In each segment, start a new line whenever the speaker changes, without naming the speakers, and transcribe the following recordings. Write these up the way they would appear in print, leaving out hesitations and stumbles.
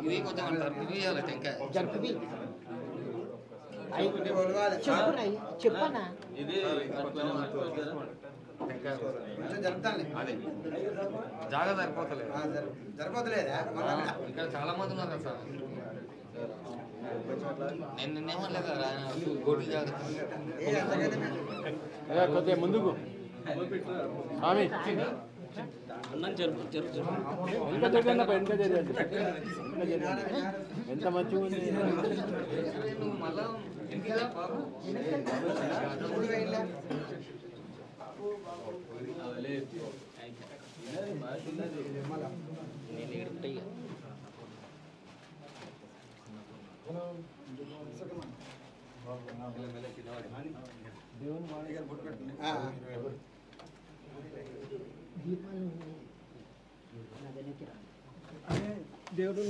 ఇది కొంచెం జరిపియాలి టెంకాయ
జరిపి చెప్పనా
ఇది
జరుపుతాను
అదే జాగా సరిపోతలేదు
సరిపోతలేదా
ఇక్కడ చాలా మంది ఉన్నారు కదా సార్ నేను నిన్నేమనలేదు కదా గోటి జాగ్రత్త
కొద్దిగా ముందుకు స్వామి
అన్నం జరుపు జరుపు
ఎంత జరిగిందప్ప ఎంత జరిగింది ఎంత మంచిగా ఉంది
మళ్ళా
దేవుడు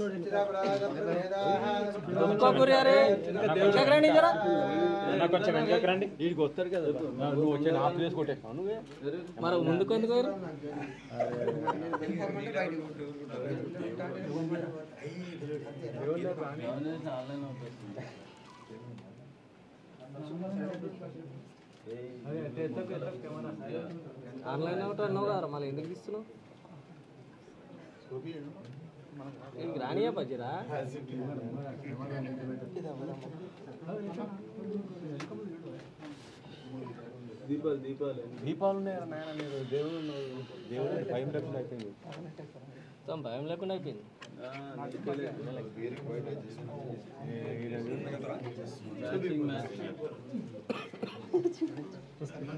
కొంచెం వెనకకి రండి వీడికి వస్తారు కదా నువ్వు వచ్చే నా ప్లేస్ కొట్టేస్తావు నువ్వే
మరి ముందుకు ఎందుకు ఆన్లైన్ అవుట్ అన్నావు కదా మళ్ళీ ఎందుకు ఇస్తున్నావు రానియా పచ్చిరా
దీపాలు నాయన మీరు దేవుడు భయం లేకుండా అయిపోయింది
భయం లేకుండా అయిపోయింది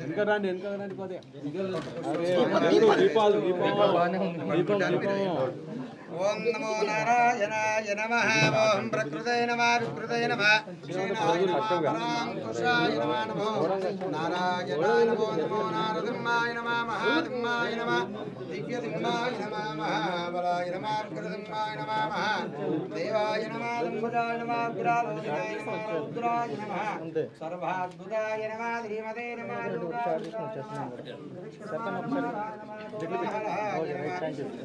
ఇంకా రండి పోతే దీపాలు
ఓం నమో నారాయణాయ నమః ఓం ప్రకృతయ నమః వికృతయ నమః క్షీణాయ నమః పరాంకుశాయ నమః నమో నారాయణాయ నమో నమో నారసింహాయ నమః మహాసింహాయ నమః దివ్యసింహాయ నమః మహాబలాయ నమః వికృతసింహాయ నమః మహాదేవాయ నమః లంబుజాయ నమః విరాలోచనాయ నమః రుద్రాయ నమః సర్వాద్భుతాయ నమః శ్రీమతే నమః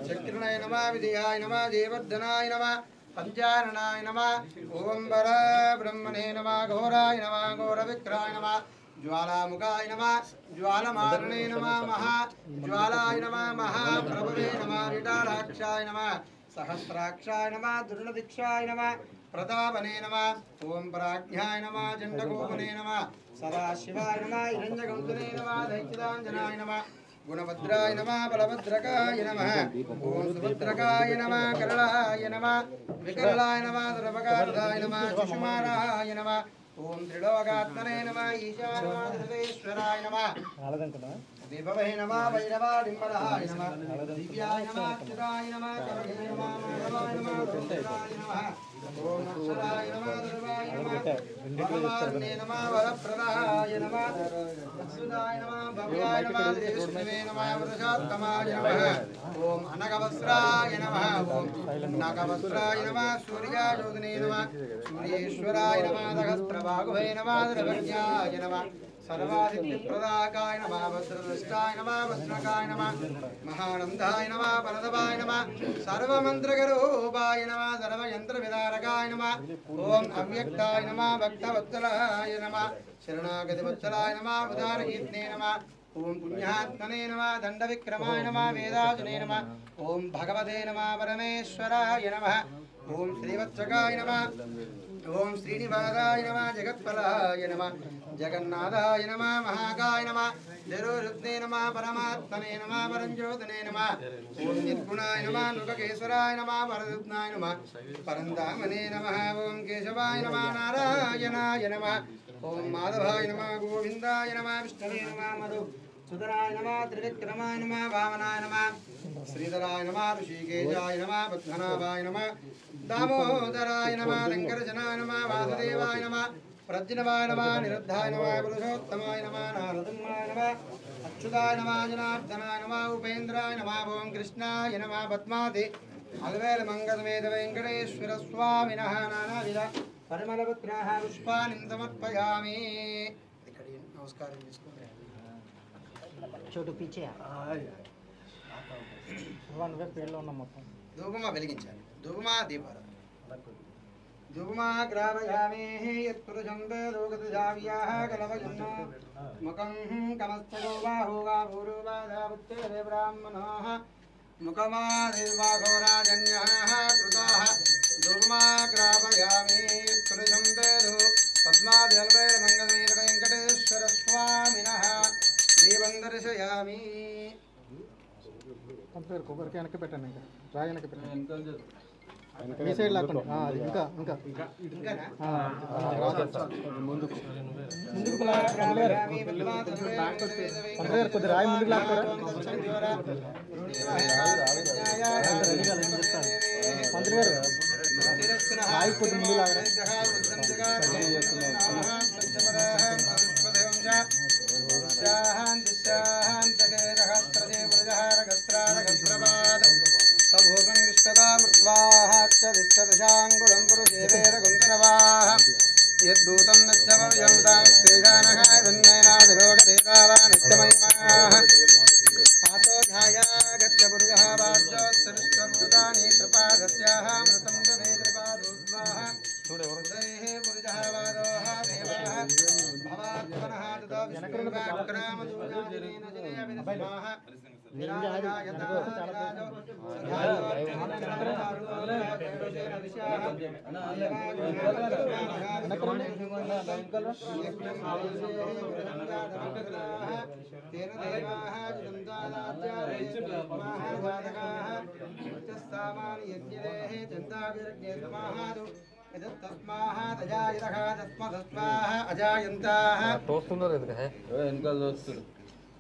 చక్రణాయ నమః విజయాయ నమః దేవర్ధనాయ నమః పంచారణాయ నమః ఓం వర బ్రహ్మణే నమః ఘోరాయ నమః ఘోర విక్రాయ నమః జ్వాలాముఖాయ నమః జ్వాలమారణే నమః మహా జ్వాలాయ నమః మహాప్రభవే నమః విఠాలాక్షాయ నమః సహస్రాక్షాయ నమః దుర్ణదీక్షాయ నమః ప్రతాపనే నమః ఓం ప్రాజ్ఞాయ నమః చండకోపనే నమః సదాశివాయ నమః హిరణ్యగౌతమే నమః దైత్యదాంజనాయ నమః గుణభద్రాయ నమః బలభద్రకాయ నమః ఓం సుభద్రకాయ నమః కరళాయ నమః వికరళాయ నమః దురపకారాయ నమః శిశుమారాయ నమః ఓం త్రిలోకాత్మనే నమః ఈశానాయ సర్వేశ్వరాయ నమః విభవే నమః వైరవాడింబరాయ నమః దివ్యాయ నమః అచ్యుతాయ నమః కరగే నమః మాధవాయ నమః రుద్రాయ నమః ఓం అక్షరాయ నమః దుర్వాయ నమః వరమార్ణే నమః వరప్రదాయ నమః అచ్యుతాయ నమః భవ్యాయ నమః విష్ణువే నమః వృషాత్తమాయ నమః ఓం అనగవస్త్రాయ నమః ఓం నాగవస్త్రాయ నమః సూర్యాజ్యోతినే నమః సూర్యేశ్వరాయ నమః సహస్రబాహువే నమః ద్రవజ్ఞాయ నమః सर्वादित्यप्रदाकाय नमः भद्रदृष्टाय नमः भद्रकाय नमः महानन्दाय नमः परदवाय नमः सर्वमन्त्रगरूपाय नमः सर्वयन्त्रविदारकाय नमः ॐ अव्यक्ताय नमः भक्तवत्सलाय नमः शरणागतिवत्सलाय नमः उदारकीर्तने नमः ॐ पुण्यात्मने नमः दण्डविक्रमाय नमः वेदाजुने नमः ॐ भगवते नमः परमेश्वराय नमः ॐ श्रीवत्सकाय नमः ओम श्रीनिवासाय नमः जगत्फलाय नमः जगन्नाथाय नमः महाकाय नमः जरोरुत्ने नमः परमात्मने नमः परञ्ज्योतिने नमः ओम निर्गुणाय नमः लोककेश्वराय नमः वरदत्नाय नमः परन्दामने नमः ओम केशवाय नमः नारायणाय नमः ओम माधवाय नमः गोविन्दाय नमः विष्णवे नमः मधु सुधराय नमः त्रिविक्रमाय नमः वामनाय नमः श्रीधराय नमः ऋषिकेशाय नमः पद्मनाभाय नमः दामोदराय नमः लंकरजनाय नमः वासुदेवाय नमः प्रज्ञवाय नमः निरुद्धाय नमः पुरुषोत्तमाय नमः नारदमाय नमः अच्युताय नमः जनार्दनाय नमः उपेन्द्राय नमः ओम कृष्णाय नमः पद्मावती अलवेल मंगलमेध वेंकटेश्वर स्वामिनः नानाविध परिमलपुत्राः पुष्पाणि समर्पयामि नमस्कार
छोटू पीछे वन वे पेड़ లో ఉన్న మొత్తం
ధూపమా వెలిగించాలి ధూపమా దీపాలు धूमाग्रामयामे यत्पुरुषं वेदोगतजाव्याः कलवजन्नो मुखं कमस्तयो बाहो वा भूरुवाधावुत्ते ब्राह्मणः मुखमादिर्वाघोराजन्यः कृताः धूमाग्रामयामे यत्पुरुषं वेदो पद्मादिर्वेदमङ्गलवीरवेङ्कटेश्वरस्वामिनः देवं दर्शयामि
కొబ్బరికి వెనక్కి పెట్టండి ఇంకా రాయి వెనక్కి పెట్టండి ఈ సైడ్ లాక్కండి అది ఇంకా ఇంకా ముందుకు కొద్ది రాయి ముందుకు లాక్తారా మంత్రి గారు రాయి కొద్ది ముందు లాగరా भोगं विष्टदा मृत्वाहाच्चदिष्टदशाङ्गुलं पुरुषे वेदकुन्तरवाः यद्भूतं नित्यमव्यवतात्तेजानघायन्नयनादिरोगदेतावानित्यमयिमाः आतो ध्याया गच्छ पुरुषः वाच्योत्सविष्टभूतानि त्रिपादस्याः मृतं दवे त्रिपादोद्वाः उदयः पुरुषः वादोः देवाः भवात्मनः ततो विष्णुवाक्रामदूयाजिनेन जनेन विस्माः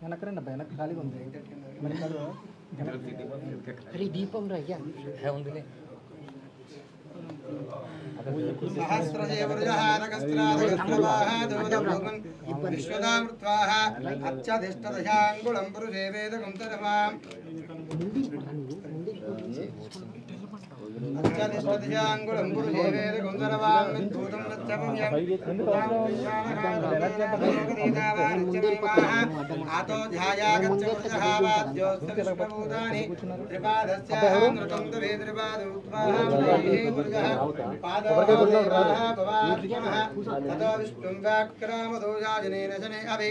వెనకరండి అబ్బాయి వెనక ఖాళీగా ఉంది దీపం రయ్యా
ఉందిలే
విశ్వదామృత్వాహ అచ్చధిష్టదశాంగుళం పురుషే వేదకుంతరమాం అచ్చధిష్టదశాంగుళం పురుషే వేదకుంతరమాం విద్భూతం నచ్చమయం ఆతో ధ్యాయా గచ్చ పురుషః వాద్యోస్తవిష్ణభూతాని త్రిపాదస్యామృతం తవే త్రిపాదోద్వాహ ततो विष्णुं व्याक्रामदोषाजनेन शने अभि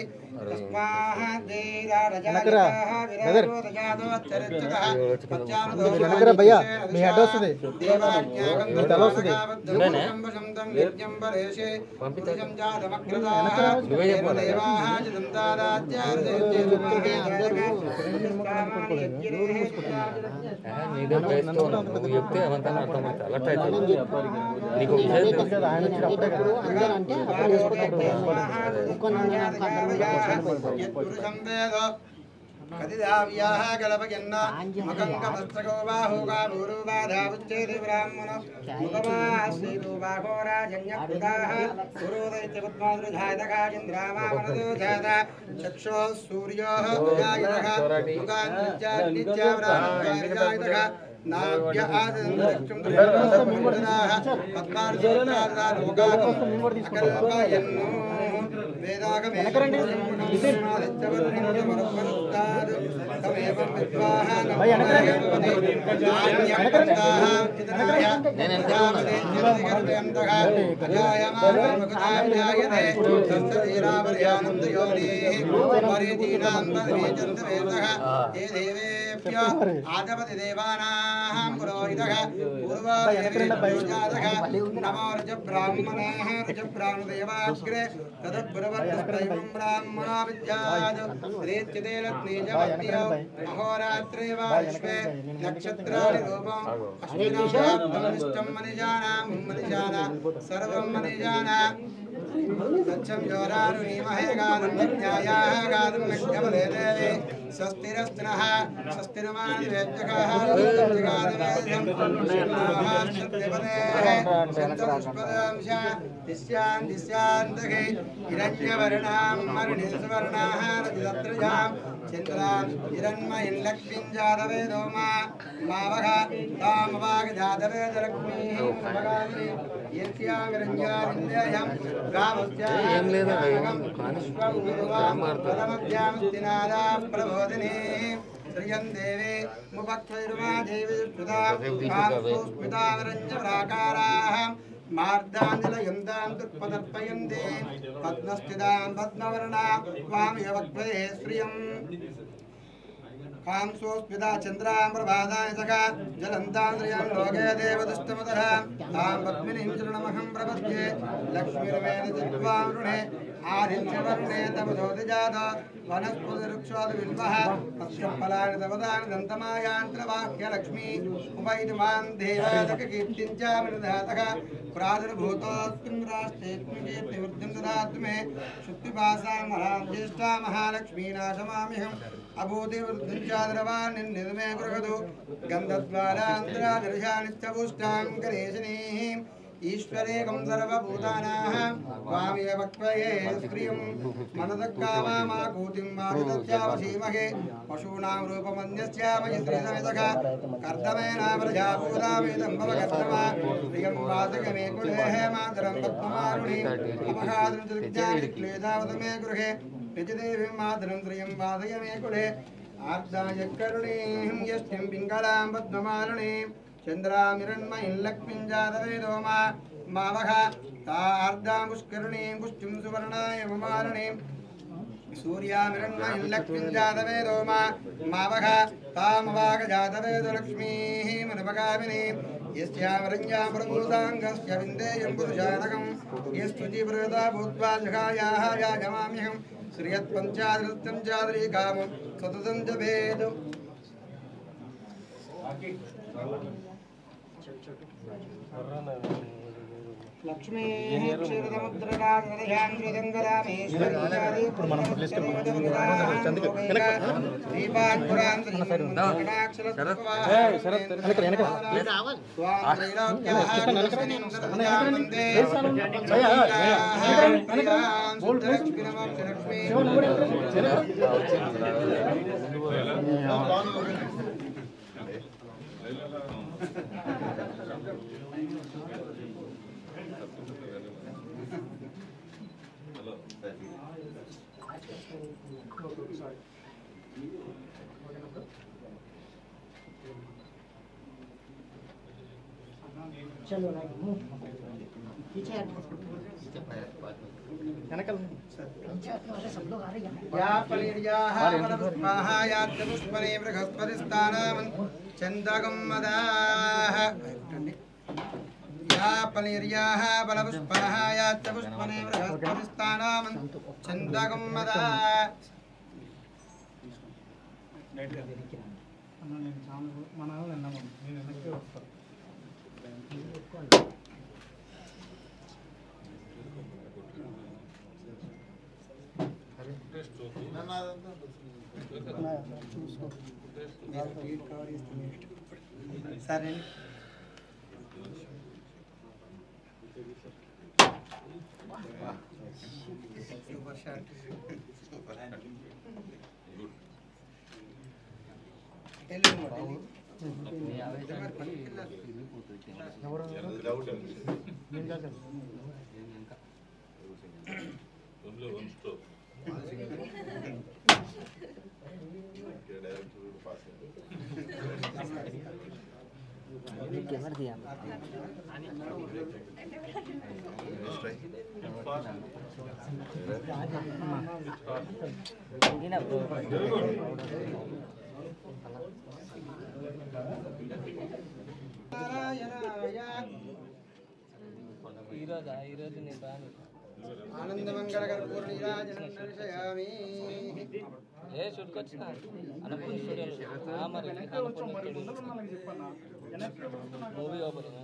कदिदाव्याः कलपयन्ना मकङ्कमस्तको बाहो गाभूरो बाधावुच्चेति ब्राह्मणो मुखमासीतो बाहो राजन्यकृताः पुरोदैत्य पद्माद्रुधायतकाचिन्द्रामामनदो जाता चक्षुः सूर्योः जायतः मुखान्नित्या ब्राह्मणायतः नाभ्य आदन्दक्षं तुभ्यः पद्मार्जोत्तादालोकाकल्पयन्नो वेदागमे आदपति देवानां पुरोहितः पूर्वादेवजातः नमो ऋच ब्राह्मणः ऋच ब्राह्मणदेवाग्रे तदब्रवत्तैवं ब्राह्मणा विद्यात् रेच्यते लग्नेजवत्यो अहोरात्रे वा विश्वे नक्षत्राणि रूपम् अश्विनां मनिजानां मनिजाना सर्वं मनिजाना सत्यं योरारुणीमहे गानं विज्ञायाः गानं नक्षमले देवे स्वस्तिरस्तिनः स्वस्तिर्मादिवेद्यकाः दिस्यान्तके हिरण्यवर्णां मरणिस्वर्णाः रजतत्रजां चन्द्रान् हिरण्मयीं लक्ष्मीं जातवे दोमा मावः तामवागजातवेदलक्ष्मीः भगामि यस्यामिरञ्जानिन्द्ययं गावस्यां परमद्यामस्तिनादा प्रबोधिनी श्रियं देवे मुपक्षैर्मा देवी सुधा स्मितावरञ्च प्राकारा మార్దాంజలయంతాం దుఃపదర్పయంతే పద్మస్థితాం పద్మవర్ణా వామయవక్త్వయే శ్రియం కాంసోస్మితా చంద్రాం ప్రభాదాయ సఖా జలంతాంద్రియం లోకే దేవదుష్టమతః తాం పద్మినీం చరణమహం ప్రపద్యే లక్ష్మీర్వేణ చిత్వాం రుణే ఆదిత్యవర్ణే తమధోతిజాత వనస్పతిరుక్షోద విల్వః తస్యఫలాని తవదాని దంతమాయాంత్రవాక్యలక్ష్మీ ఉపైతిమాం దేవాదక కీర్తించామినుదాతః ప్రాదుర్భూతోऽస్మిన్ రాష్ట్రేऽస్మిన్ కీర్తివృద్ధిం దదాतु मे शुद्धिपासां महां ज्येष्ठा महालक्ष्मी नाशमाम्यहम् अभूतिवृद्धिं चाद्रवान्निर्मे गृहतु गन्धद्वारान्तरादर्शानित्यपुष्टां गणेशिनीः ईश्वरेकं सर्वभूतानां वामयवक्त्वये श्रियं मनदक्कामाकूतिं मारुदस्यावशीमहे पशूनां रूपमन्यस्यामहि श्रीसमेतः कर्दमेना प्रजापूतावेदं भवकर्तमा प्रियं वासकमे कुले मातरं पद्ममारुणीं अपघातं चलिज्ञानिक्लेदावत मे गृहे निजदेवीं मातरं श्रियं वासय मे कुले आर्दाय करुणीं यष्टिं पिङ्गलां पद्ममारुणीं चंद्रामिरण्मयीं लक्ष्मीं जातवेदो मावः तार्दां पुष्करणीं पुष्टिं सुवर्णाय ममारुणीं सूर्यामिरण्मयीं लक्ष्मीं जातवेदो मावः तामवाग जातवेदो लक्ष्मीः मनपगामिनीं यस्यामरञ्जां प्रमूदाङ्गस्य विन्देयं पुरुषानकं यस्तुतिव्रता भूत्वा जगायाः याजमाम्यहं श्रियत्पञ्चादृत्यं चादरीकामं सततं जपेत् लक्ष्मी
चलो ना पीछे सब लोग आ रहे हैं या पलिर्याः बलपुष्पाः यात्यपुष्पने बृहस्पतिस्थानां चन्द्रगम्मदाः या पलिर्याः बलपुष्पाः यात्यपुष्पने बृहस्पतिस्थानां चन्द्रगम्मदाः సరే సూపర్ షాట్
कैमरा दिया ఈరోజు నేను రాను
ఆనందమంగళకర్పూర నీరాజనం దర్శయామి
ఏ షూట్కి వచ్చిన అన్నపూర్ణ స్టూడియోలో మరి మూవీ ఓపెనింగ్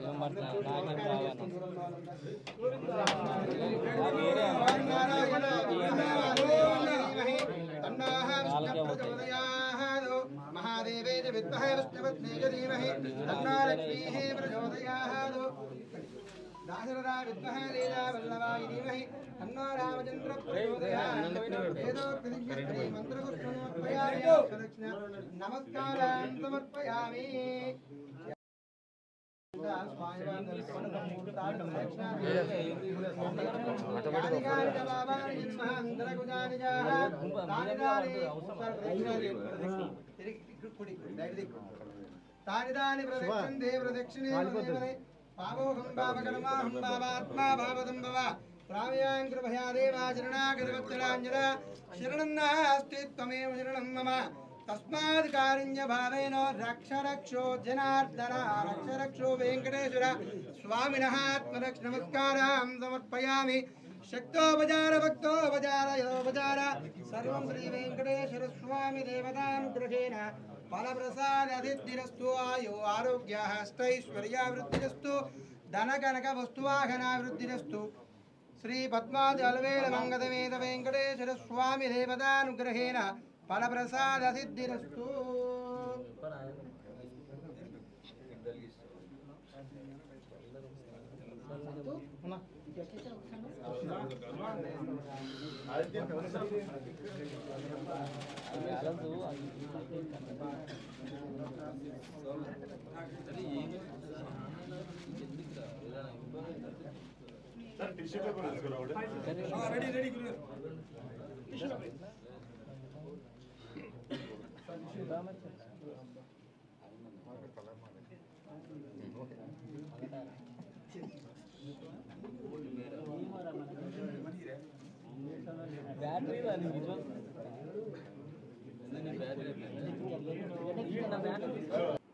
ఏం పడుతున్నా నాకేం
महादेवे च विद्महे विष्णुपत्नी च धीमहि तन्नो लक्ष्मीः प्रचोदयात् दाशरथा विद्महे लीलावल्लभाय धीमहि तन्नो रामचन्द्रः प्रचोदयात् वेदोक्तदिव्यस्त्री मन्त्रपुष्पमर्पयामि नमस्कारान् समर्पयामि तानि तानि प्रदक्षिणते प्रदक्षिणे वदे पावोहं पावकर्माहं पावात्मा भावदं भव प्रामयां कृपया देवाचरणागतवत्सलाञ्जला शरणं नास्ति त्वमेव शरणं मम तस्मात् कारुण्य भावेन रक्ष रक्षो जनार्दन रक्ष रक्षो वेङ्कटेश्वर स्वामिनः आत्मरक्ष नमस्कारां समर्पयामि शक्तोपचार भक्तोपचार योपचार सर्वं श्री वेङ्कटेश्वर स्वामी देवतानुग्रहेण फलप्रसाद असिद्धिरस्तु आयु आरोग्य अष्टैश्वर्यावृद्धिरस्तु धनकनक वस्तुवाहनावृद्धिरस्तु श्री पद्मावती अलवेल मंगलवेद वेंकटेश्वर स्वामी देवतानुग्रहेण फलप्रसाद सिद्धिरस्तु
బ్యాటరీ